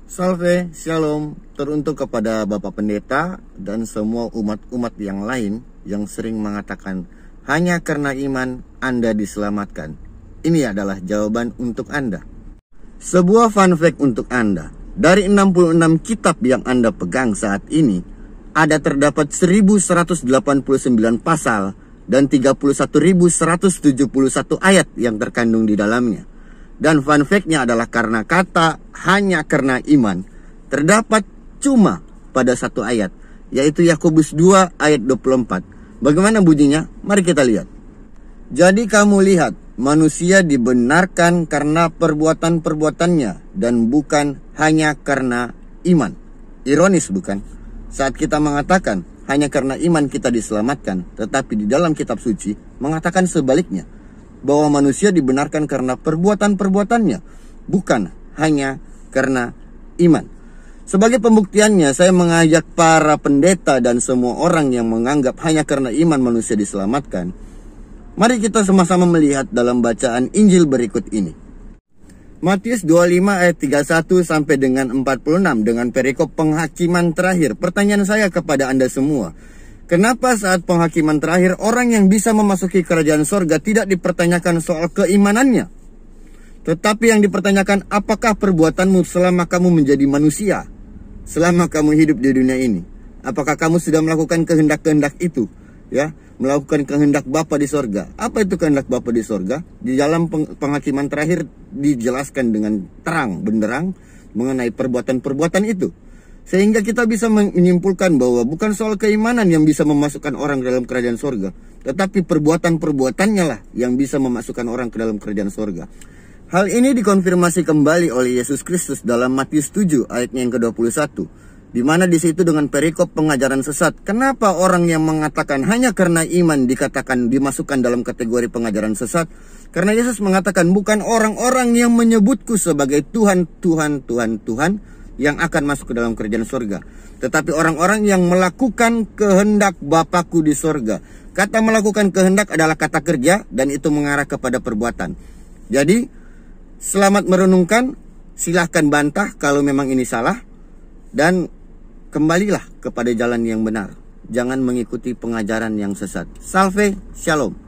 Salve, shalom, teruntuk kepada Bapak Pendeta dan semua umat-umat yang lain yang sering mengatakan hanya karena iman Anda diselamatkan. Ini adalah jawaban untuk Anda. Sebuah fun fact untuk Anda. Dari 66 kitab yang Anda pegang saat ini, ada terdapat 1189 pasal dan 31.171 ayat yang terkandung di dalamnya. Dan fun fact-nya adalah karena kata hanya karena iman terdapat cuma pada satu ayat, yaitu Yakobus 2 ayat 24. Bagaimana bunyinya? Mari kita lihat. Jadi kamu lihat, manusia dibenarkan karena perbuatan-perbuatannya dan bukan hanya karena iman. Ironis bukan? Saat kita mengatakan hanya karena iman kita diselamatkan, tetapi di dalam kitab suci mengatakan sebaliknya, bahwa manusia dibenarkan karena perbuatan-perbuatannya, bukan hanya karena iman. Sebagai pembuktiannya, saya mengajak para pendeta dan semua orang yang menganggap hanya karena iman manusia diselamatkan. Mari kita sama-sama melihat dalam bacaan Injil berikut ini. Matius 25 ayat 31 sampai dengan 46 dengan perikop penghakiman terakhir. Pertanyaan saya kepada Anda semua, kenapa saat penghakiman terakhir orang yang bisa memasuki kerajaan sorga tidak dipertanyakan soal keimanannya, tetapi yang dipertanyakan apakah perbuatanmu selama kamu menjadi manusia, selama kamu hidup di dunia ini? Apakah kamu sudah melakukan kehendak-kehendak itu? Ya, melakukan kehendak Bapa di sorga. Apa itu kehendak Bapa di sorga? Di dalam penghakiman terakhir dijelaskan dengan terang benderang mengenai perbuatan-perbuatan itu. Sehingga kita bisa menyimpulkan bahwa bukan soal keimanan yang bisa memasukkan orang ke dalam kerajaan sorga, tetapi perbuatan-perbuatannya lah yang bisa memasukkan orang ke dalam kerajaan sorga. Hal ini dikonfirmasi kembali oleh Yesus Kristus dalam Matius 7 ayatnya yang ke-21, di mana di situ dengan perikop pengajaran sesat. Kenapa orang yang mengatakan hanya karena iman dikatakan dimasukkan dalam kategori pengajaran sesat? Karena Yesus mengatakan bukan orang-orang yang menyebutku sebagai Tuhan, Tuhan, Tuhan, Tuhan yang akan masuk ke dalam kerajaan sorga, tetapi orang-orang yang melakukan kehendak Bapakku di sorga. Kata melakukan kehendak adalah kata kerja dan itu mengarah kepada perbuatan. Jadi selamat merenungkan, silahkan bantah kalau memang ini salah, dan kembalilah kepada jalan yang benar. Jangan mengikuti pengajaran yang sesat. Salve, shalom.